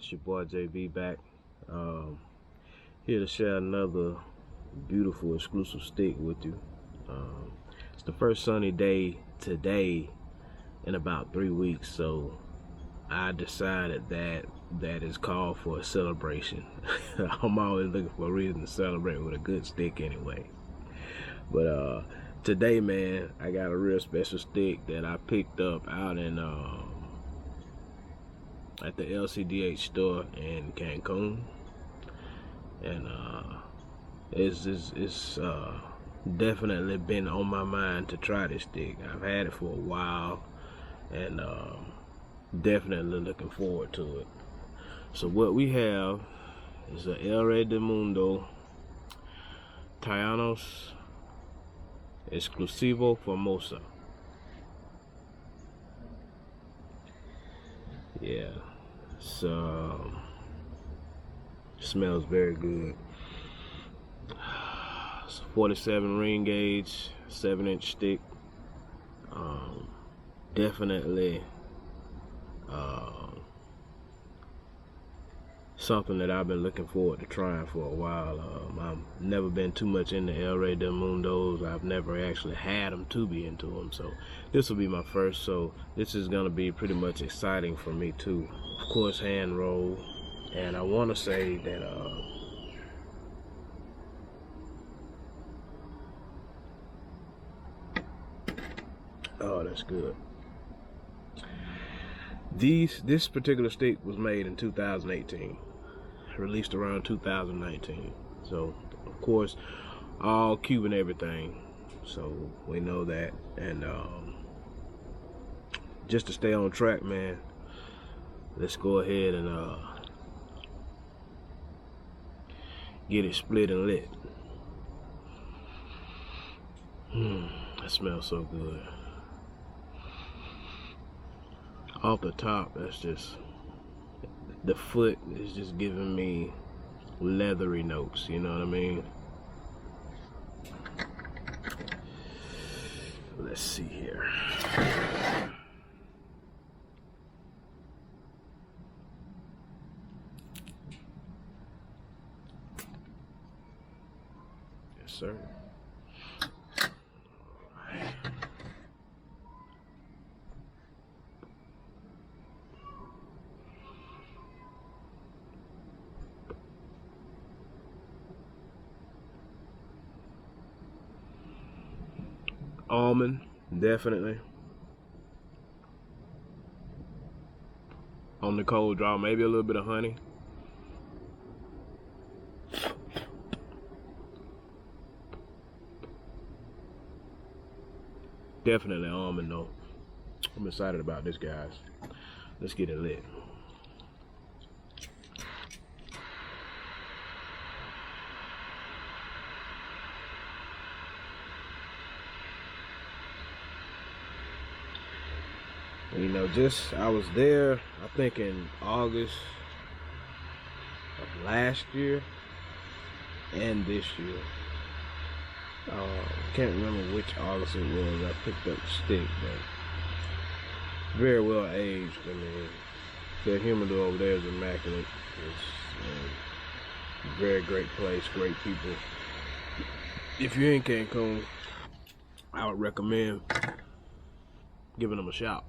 It's your boy JB back. Um, Here to share another beautiful exclusive stick with you. It's the first sunny day today in about 3 weeks, so I decided that is called for a celebration. I'm always looking for a reason to celebrate with a good stick anyway. But today, man, I got a real special stick that I picked up out in at the LCDH store in Cancun, and it's definitely been on my mind to try this stick. I've had it for a while, and definitely looking forward to it. So what we have is a Rey del Mundo Taínos Edición Formosa. Yeah, so smells very good. It's a 47 ring gauge, 7-inch stick. Definitely something that I've been looking forward to trying for a while. I've never been too much into El Rey del Mundos. I've never actually had them to be into them, so this will be my first. So this is gonna be pretty much exciting for me too. Of course, hand roll, and I want to say that oh, that's good. This particular stick was made in 2018, released around 2019. So of course, all Cuban everything. So we know that, and just to stay on track, man, let's go ahead and get it split and lit. That smells so good. Off the top, that's just, the foot is just giving me leathery notes, you know what I mean? Let's see here. Yes, sir. Almond, definitely. On the cold draw, maybe a little bit of honey. Definitely almond though. I'm excited about this, guys. Let's get it lit. You know, I was there, I think in August of last year and this year. Can't remember which August it was. I picked up the stick, but very well aged. I mean, the humidor over there is immaculate. It's a very great place, great people. If you're in Cancun, I would recommend giving them a shot.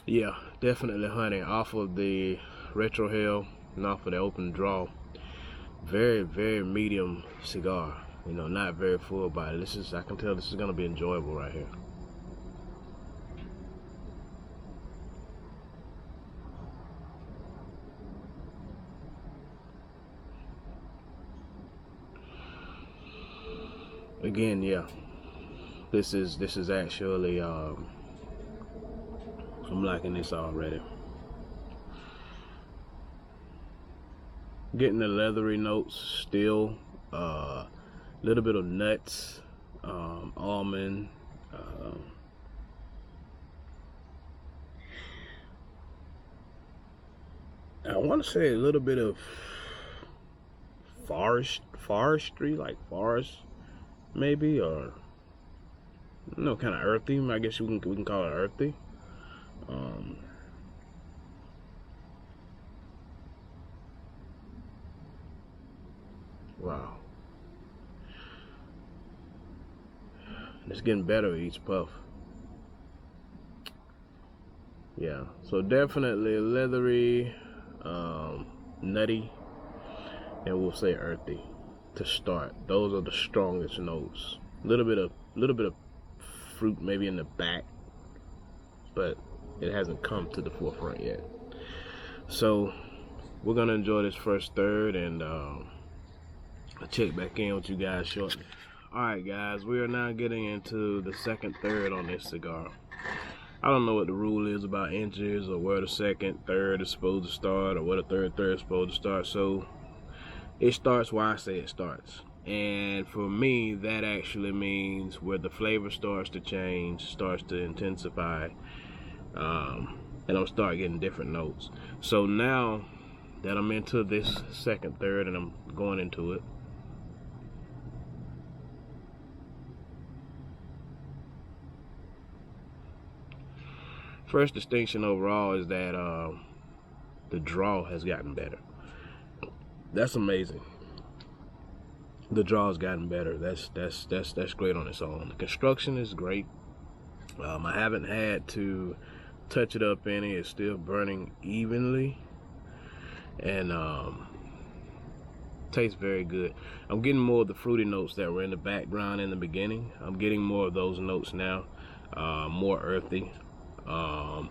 Yeah, definitely honey off of the retro hell and off of the open draw. Very, very medium cigar. You know, not very full body. I can tell this is gonna be enjoyable right here. Again, yeah, this is actually I'm liking this already. Getting the leathery notes still, little bit of nuts, almond, I want to say a little bit of forestry, like forest maybe, or kind of earthy. I guess we can call it earthy. Wow, it's getting better with each puff. Yeah, so definitely leathery, nutty, and we'll say earthy to start. Those are the strongest notes. Little bit of fruit maybe in the back, but it hasn't come to the forefront yet. So we're gonna enjoy this first third, and I'll check back in with you guys shortly. Alright guys, we are now getting into the second third on this cigar. I don't know what the rule is about inches, or where the second third is supposed to start, or where the third is supposed to start. So it starts where I say it starts. And for me, that actually means where the flavor starts to change, starts to intensify, and I'll start getting different notes. So now that I'm into this second third and I'm going into it, first distinction overall is that the draw has gotten better. That's amazing. The draw has gotten better. That's great on its own. The construction is great. I haven't had to touch it up any. It's still burning evenly, and tastes very good. I'm getting more of the fruity notes that were in the background in the beginning. I'm getting more of those notes now. More earthy. Getting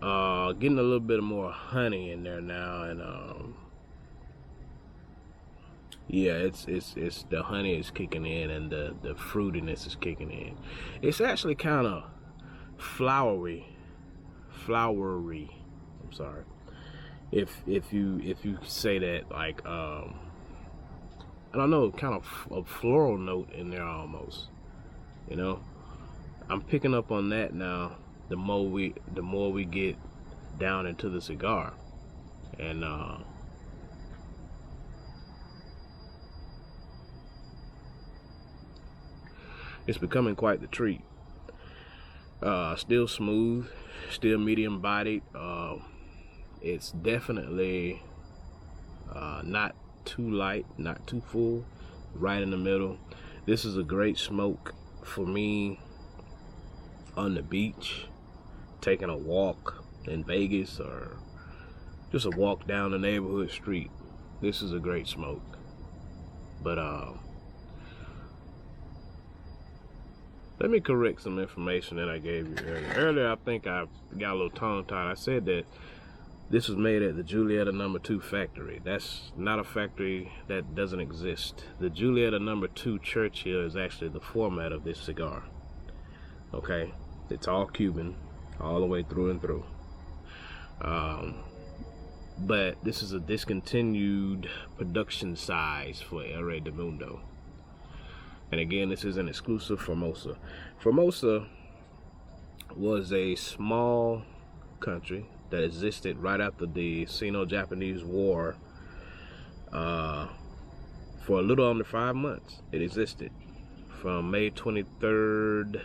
a little bit more honey in there now, and yeah, it's the honey is kicking in, and the fruitiness is kicking in. It's actually kind of flowery. I'm sorry. If you say that, like I don't know, kind of a floral note in there almost. You know, I'm picking up on that now. The more we get down into the cigar, and it's becoming quite the treat. Still smooth, still medium bodied. It's definitely not too light, not too full, right in the middle. This is a great smoke for me on the beach, taking a walk in Vegas, or just a walk down the neighborhood street. This is a great smoke. But let me correct some information that I gave you earlier. Earlier, I think I got a little tongue-tied. I said that this was made at the Julietta No. 2 factory. That's not a factory that doesn't exist. The Julietta No. 2 Churchill is actually the format of this cigar. Okay? It's all Cuban, all the way through and through. But this is a discontinued production size for Rey del Mundo. And again, this is an exclusive Formosa. Formosa was a small country that existed right after the Sino-Japanese War. For a little under 5 months, it existed. From May 23rd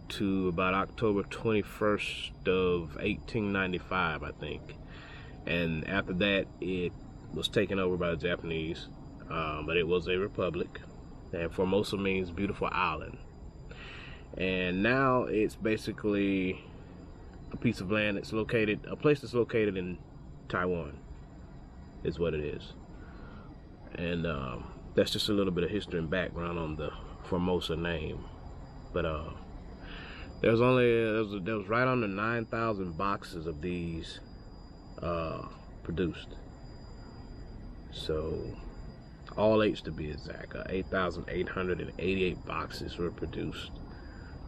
to about October 21st of 1895, I think. And after that, it was taken over by the Japanese. But it was a republic. And Formosa means beautiful island. And now it's basically a piece of land that's located, a place that's located in Taiwan, is what it is. And that's just a little bit of history and background on the Formosa name. But there was right under 9,000 boxes of these produced. So all H to be exact, 8,888 boxes were produced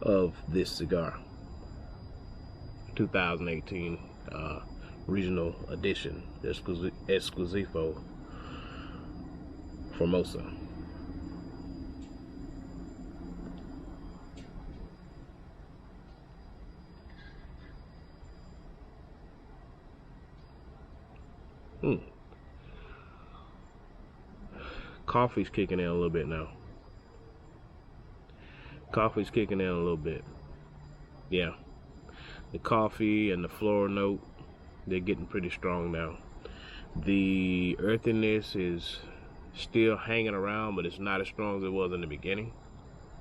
of this cigar. 2018 regional edition, Exclusivo Formosa. coffee's kicking in a little bit now. Coffee's kicking in a little bit. Yeah. The coffee and the floral note, they're getting pretty strong now. The earthiness is still hanging around, but it's not as strong as it was in the beginning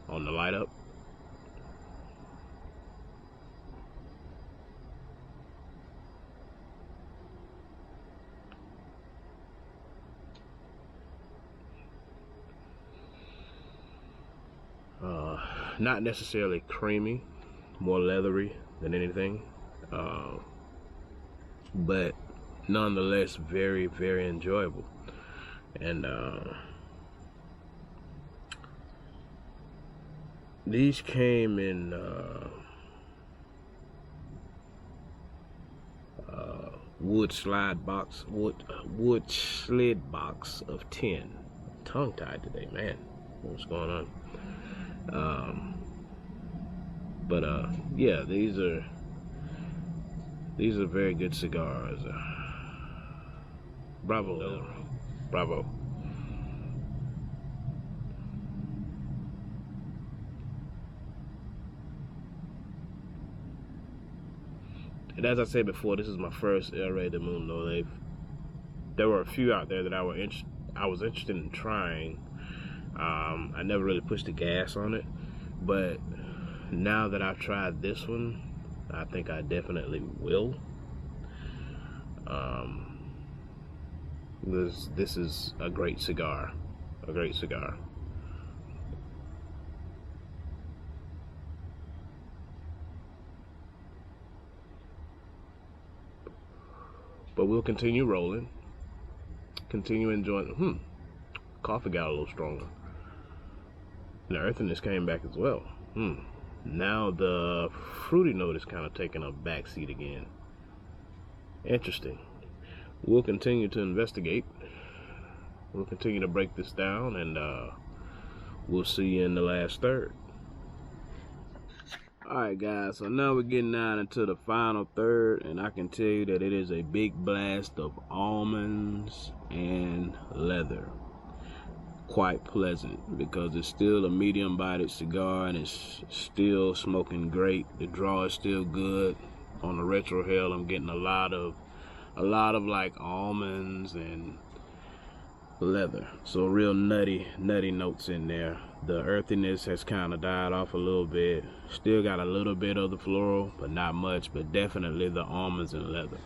on the light up. Not necessarily creamy, more leathery than anything, but nonetheless very, very enjoyable. And these came in wood slid box of 10. Tongue tied today, man. What's going on? But yeah, these are very good cigars. Bravo, bravo. And as I said before, this is my first Rey del Mundo. There were a few out there that I was interested in trying. I never really pushed the gas on it, but now that I've tried this one, I think I definitely will. This is a great cigar, a great cigar. But we'll continue rolling, continue enjoying. Coffee got a little stronger. The earthiness came back as well. Now the fruity note is kind of taking a backseat again. Interesting. We'll continue to investigate. We'll continue to break this down, and we'll see you in the last third. Alright guys, so now we're getting down into the final third, and I can tell you that it is a big blast of almonds and leather. Quite pleasant, because it's still a medium bodied cigar and it's still smoking great. The draw is still good. On the retrohale, I'm getting a lot of like almonds and leather, so real nutty notes in there. The earthiness has kind of died off a little bit. Still got a little bit of the floral, but not much, but definitely the almonds and leather.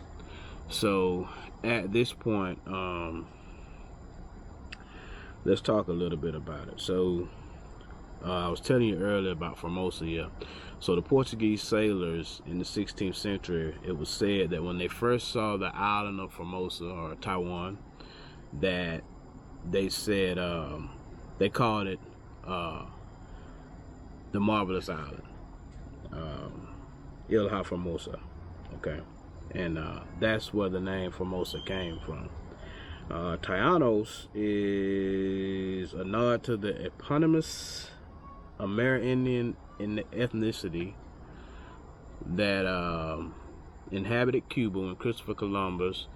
So at this point, let's talk a little bit about it. So I was telling you earlier about Formosa. Yeah. So the Portuguese sailors in the 16th century, it was said that when they first saw the island of Formosa, or Taiwan, that they said they called it the Marvelous Island, Ilha Formosa. Okay, and that's where the name Formosa came from. Taínos is a nod to the eponymous Amerindian in the ethnicity that inhabited Cuba when Christopher Columbus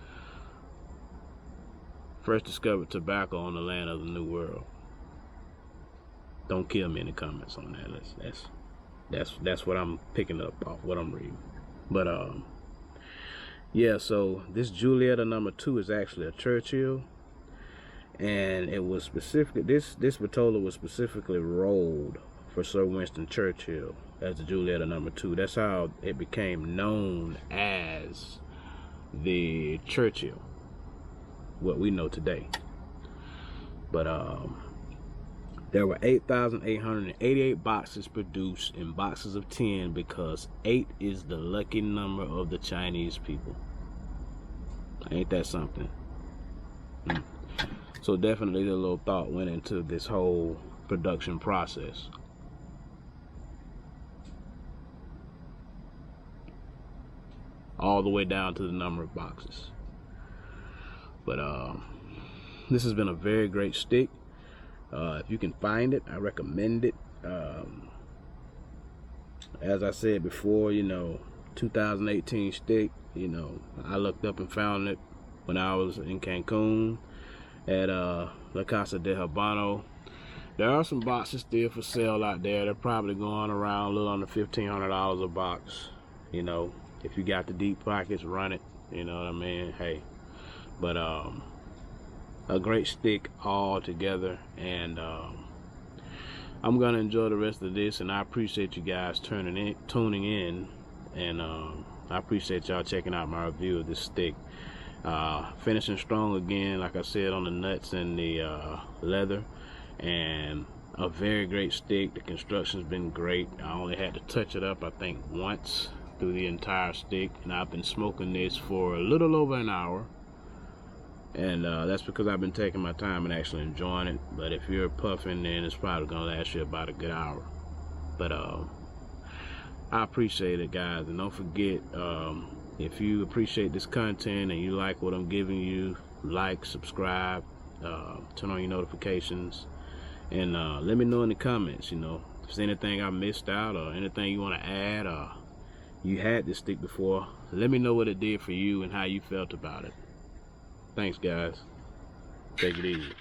first discovered tobacco on the land of the New World. Don't kill me in the comments on that. That's what I'm picking up off what I'm reading. But yeah, so this Julieta #2 is actually a Churchill, and it was specifically this Vitola was specifically rolled for Sir Winston Churchill as the Julieta #2. That's how it became known as the Churchill, what we know today. But there were 8,888 boxes produced in boxes of 10, because 8 is the lucky number of the Chinese people. Ain't that something? So definitely a little thought went into this whole production process. All the way down to the number of boxes. But this has been a very great stick. If you can find it, I recommend it. As I said before, 2018 stick, I looked up and found it when I was in Cancun at La Casa de Habano. There are some boxes still for sale out there. They're probably going around a little under $1,500 a box. You know, if you got the deep pockets, run it. You know what I mean? Hey, but a great stick all together, and I'm gonna enjoy the rest of this, and I appreciate you guys tuning in, and I appreciate y'all checking out my review of this stick. Finishing strong again, like I said, on the nuts and the leather, and a very great stick. The construction's been great. I only had to touch it up, I think, once through the entire stick, and I've been smoking this for a little over an hour, and that's because I've been taking my time and actually enjoying it. But if you're puffing, then it's probably gonna last you about a good hour. But I appreciate it, guys, and don't forget, if you appreciate this content and you like what I'm giving you, like, subscribe, turn on your notifications, and let me know in the comments, you know, if there's anything I missed out or anything you want to add, or you had this stick before. Let me know what it did for you and how you felt about it. Thanks, guys. Take it easy.